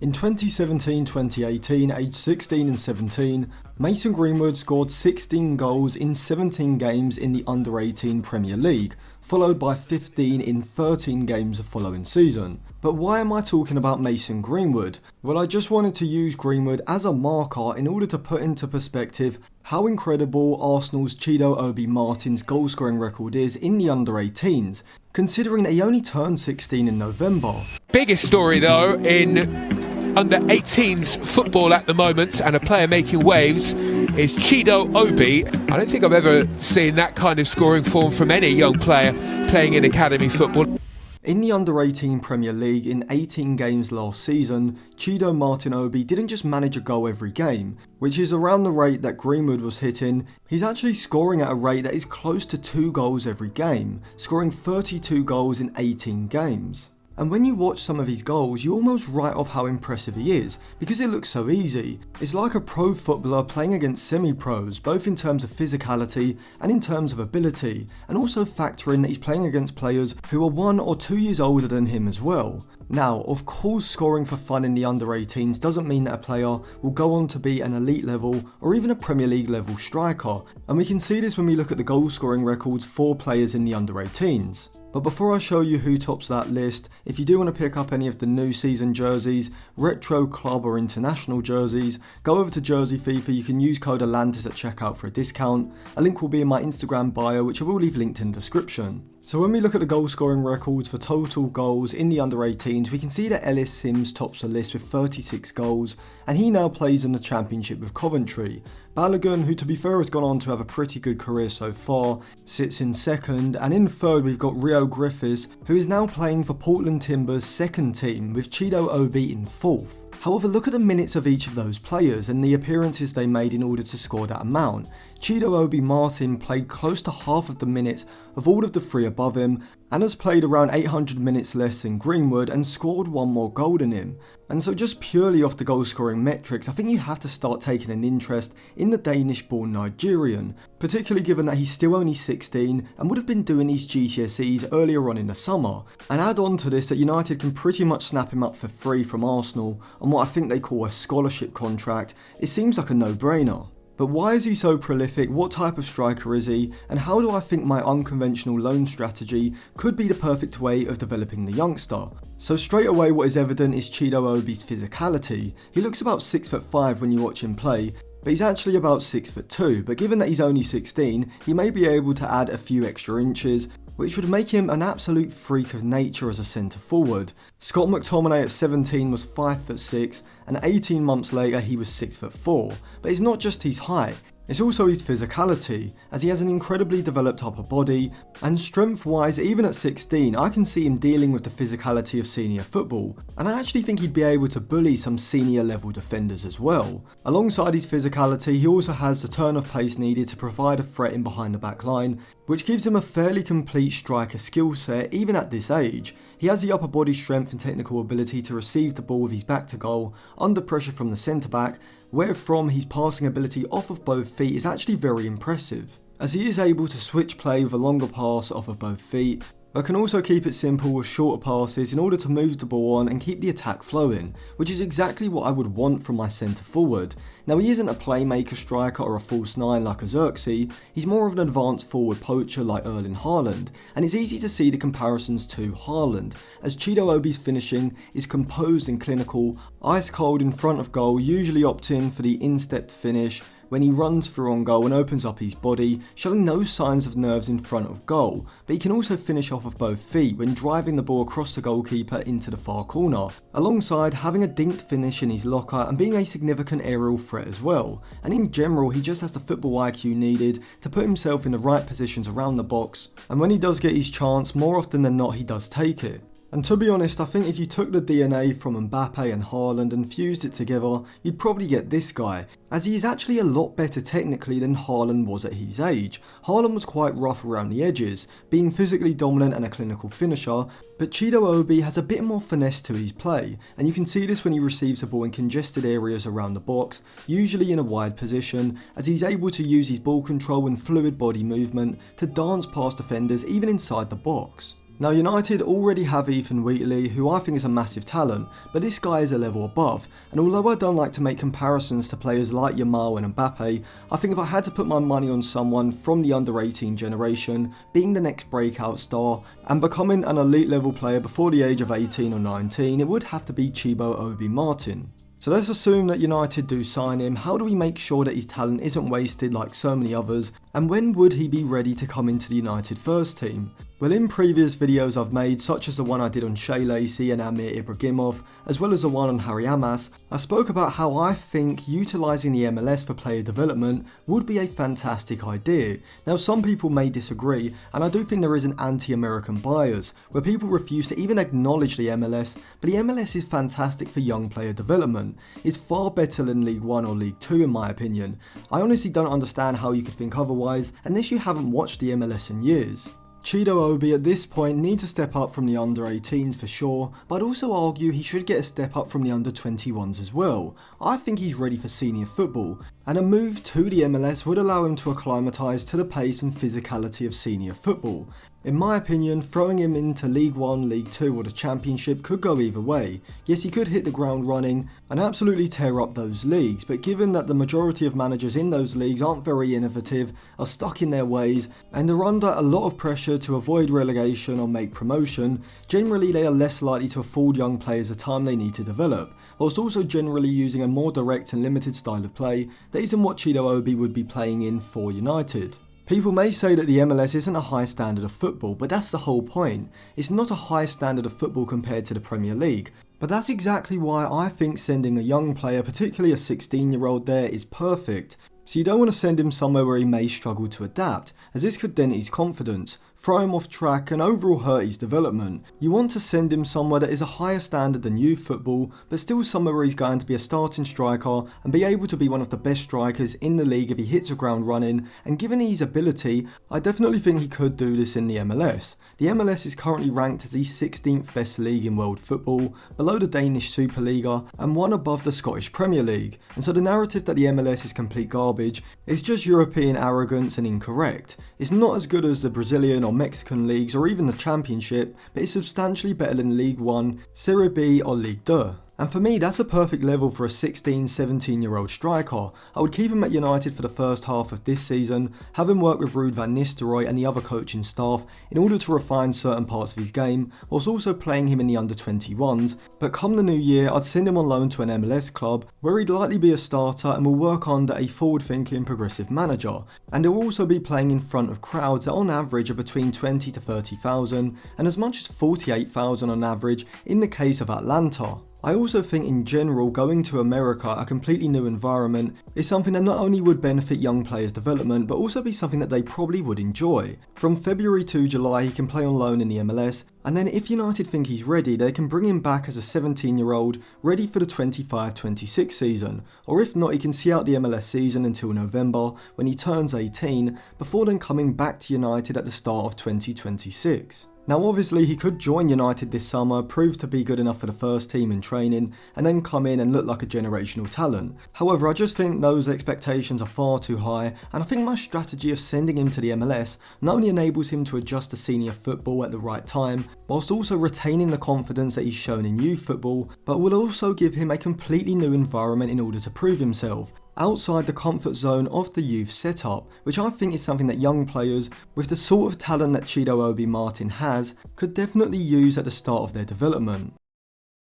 In 2017-2018, aged 16 and 17, Mason Greenwood scored 16 goals in 17 games in the Under-18 Premier League, followed by 15 in 13 games the following season. But why am I talking about Mason Greenwood? Well, I just wanted to use Greenwood as a marker in order to put into perspective how incredible Arsenal's Chido Obi-Martins goal-scoring record is in the Under-18s, considering he only turned 16 in November. Biggest story though in Under-18s football at the moment, and a player making waves, is Chido Obi. I don't think I've ever seen that kind of scoring form from any young player playing in academy football. In the Under-18 Premier League in 18 games last season, Chido Martin Obi didn't just manage a goal every game, which is around the rate that Greenwood was hitting. He's actually scoring at a rate that is close to 2 goals every game, scoring 32 goals in 18 games. And when you watch some of his goals, you almost write off how impressive he is, because it looks so easy. It's like a pro footballer playing against semi-pros, both in terms of physicality and in terms of ability, and also factor in that he's playing against players who are 1 or 2 years older than him as well. Now, of course, scoring for fun in the Under-18s doesn't mean that a player will go on to be an elite level or even a Premier League level striker, and we can see this when we look at the goal scoring records for players in the Under-18s. But before I show you who tops that list, if you do want to pick up any of the new season jerseys, retro club or international jerseys, go over to Jersey FIFA. You can use code Atlantis at checkout for a discount. A link will be in my Instagram bio, which I will leave linked in the description. So when we look at the goal scoring records for total goals in the Under-18s, we can see that Ellis Sims tops the list with 36 goals, and he now plays in the Championship with Coventry. Balogun, who to be fair has gone on to have a pretty good career so far, sits in second, and in third we've got Rio Griffiths, who is now playing for Portland Timbers' second team, with Chido Obi in fourth. However, look at the minutes of each of those players and the appearances they made in order to score that amount. Chido Obi-Martin played close to half of the minutes of all of the 3 above him, and has played around 800 minutes less than Greenwood and scored 1 more goal than him. And so just purely off the goal scoring metrics, I think you have to start taking an interest in the Danish-born Nigerian, particularly given that he's still only 16 and would have been doing his GCSEs earlier on in the summer. And add on to this that United can pretty much snap him up for free from Arsenal on what I think they call a scholarship contract. It seems like a no-brainer. But why is he so prolific, what type of striker is he, and how do I think my unconventional loan strategy could be the perfect way of developing the youngster? So straight away what is evident is Chido Obi's physicality. He looks about 6'5" when you watch him play, but he's actually about 6'2", but given that he's only 16, he may be able to add a few extra inches, which would make him an absolute freak of nature as a centre forward. Scott McTominay at 17 was 5'6", and 18 months later he was 6'4", but it's not just his height, it's also his physicality, as he has an incredibly developed upper body, and strength wise, even at 16, I can see him dealing with the physicality of senior football, and I actually think he'd be able to bully some senior level defenders as well. Alongside his physicality, he also has the turn of pace needed to provide a threat in behind the back line, which gives him a fairly complete striker skill set even at this age. He has the upper body strength and technical ability to receive the ball with his back to goal under pressure from the centre back, where from his passing ability off of both feet is actually very impressive, as he is able to switch play with a longer pass off of both feet, but can also keep it simple with shorter passes in order to move the ball on and keep the attack flowing, which is exactly what I would want from my centre forward. Now he isn't a playmaker striker or a false 9 like a Xerxes, he's more of an advanced forward poacher like Erling Haaland, and it's easy to see the comparisons to Haaland, as Chido Obi's finishing is composed and clinical, ice cold in front of goal, usually opting for the in-step finish when he runs through on goal and opens up his body, showing no signs of nerves in front of goal, but he can also finish off of both feet when driving the ball across the goalkeeper into the far corner, alongside having a dinked finish in his locker and being a significant aerial threat as well. And in general, he just has the football IQ needed to put himself in the right positions around the box, and when he does get his chance, more often than not he does take it. And to be honest, I think if you took the DNA from Mbappe and Haaland and fused it together, you'd probably get this guy, as he is actually a lot better technically than Haaland was at his age. Haaland was quite rough around the edges, being physically dominant and a clinical finisher, but Chido Obi has a bit more finesse to his play, and you can see this when he receives the ball in congested areas around the box, usually in a wide position, as he's able to use his ball control and fluid body movement to dance past defenders even inside the box. Now United already have Ethan Wheatley, who I think is a massive talent, but this guy is a level above, and although I don't like to make comparisons to players like Yamal and Mbappe, I think if I had to put my money on someone from the under 18 generation, being the next breakout star, and becoming an elite level player before the age of 18 or 19, it would have to be Chido Obi-Martins. So let's assume that United do sign him. How do we make sure that his talent isn't wasted like so many others, and when would he be ready to come into the United first team? Well, in previous videos I've made, such as the one I did on Shea Lacey and Amir Ibrahimov, as well as the one on Harry Amas, I spoke about how I think utilising the MLS for player development would be a fantastic idea. Now some people may disagree, and I do think there is an anti-American bias, where people refuse to even acknowledge the MLS, but the MLS is fantastic for young player development. It's far better than League 1 or League 2 in my opinion. I honestly don't understand how you could think otherwise, unless you haven't watched the MLS in years. Chido Obi at this point needs a step up from the under 18s for sure, but I'd also argue he should get a step up from the under 21s as well. I think he's ready for senior football, and a move to the MLS would allow him to acclimatise to the pace and physicality of senior football. In my opinion, throwing him into League 1, League 2 or the Championship could go either way. Yes, he could hit the ground running and absolutely tear up those leagues, but given that the majority of managers in those leagues aren't very innovative, are stuck in their ways, and are under a lot of pressure to avoid relegation or make promotion, generally they are less likely to afford young players the time they need to develop, whilst also generally using a more direct and limited style of play that isn't what Chido Obi would be playing in for United. People may say that the MLS isn't a high standard of football, but that's the whole point. It's not a high standard of football compared to the Premier League. But that's exactly why I think sending a young player, particularly a 16-year-old there, is perfect. So you don't want to send him somewhere where he may struggle to adapt, as this could dent his confidence, throw him off track and overall hurt his development. You want to send him somewhere that is a higher standard than youth football, but still somewhere where he's going to be a starting striker and be able to be one of the best strikers in the league if he hits the ground running, and given his ability, I definitely think he could do this in the MLS. The MLS is currently ranked as the 16th best league in world football, below the Danish Superliga and one above the Scottish Premier League, and so the narrative that the MLS is complete garbage is just European arrogance and incorrect. It's not as good as the Brazilian or Mexican leagues or even the Championship, but it's substantially better than League 1, Serie B or Ligue 2. And for me, that's a perfect level for a 16, 17-year-old striker. I would keep him at United for the first half of this season, have him work with Ruud van Nistelrooy and the other coaching staff in order to refine certain parts of his game, whilst also playing him in the under-21s, but come the new year, I'd send him on loan to an MLS club, where he'd likely be a starter and will work under a forward-thinking progressive manager. And he'll also be playing in front of crowds that on average are between 20 to 30,000, and as much as 48,000 on average in the case of Atlanta. I also think in general going to America, a completely new environment, is something that not only would benefit young players' development but also be something that they probably would enjoy. From February to July he can play on loan in the MLS, and then if United think he's ready they can bring him back as a 17-year-old ready for the 25-26 season, or if not he can see out the MLS season until November when he turns 18 before then coming back to United at the start of 2026. Now obviously he could join United this summer, prove to be good enough for the first team in training, and then come in and look like a generational talent. However, I just think those expectations are far too high, and I think my strategy of sending him to the MLS not only enables him to adjust to senior football at the right time, whilst also retaining the confidence that he's shown in youth football, but will also give him a completely new environment in order to prove himself, outside the comfort zone of the youth setup, which I think is something that young players with the sort of talent that Chido Obi-Martins has could definitely use at the start of their development.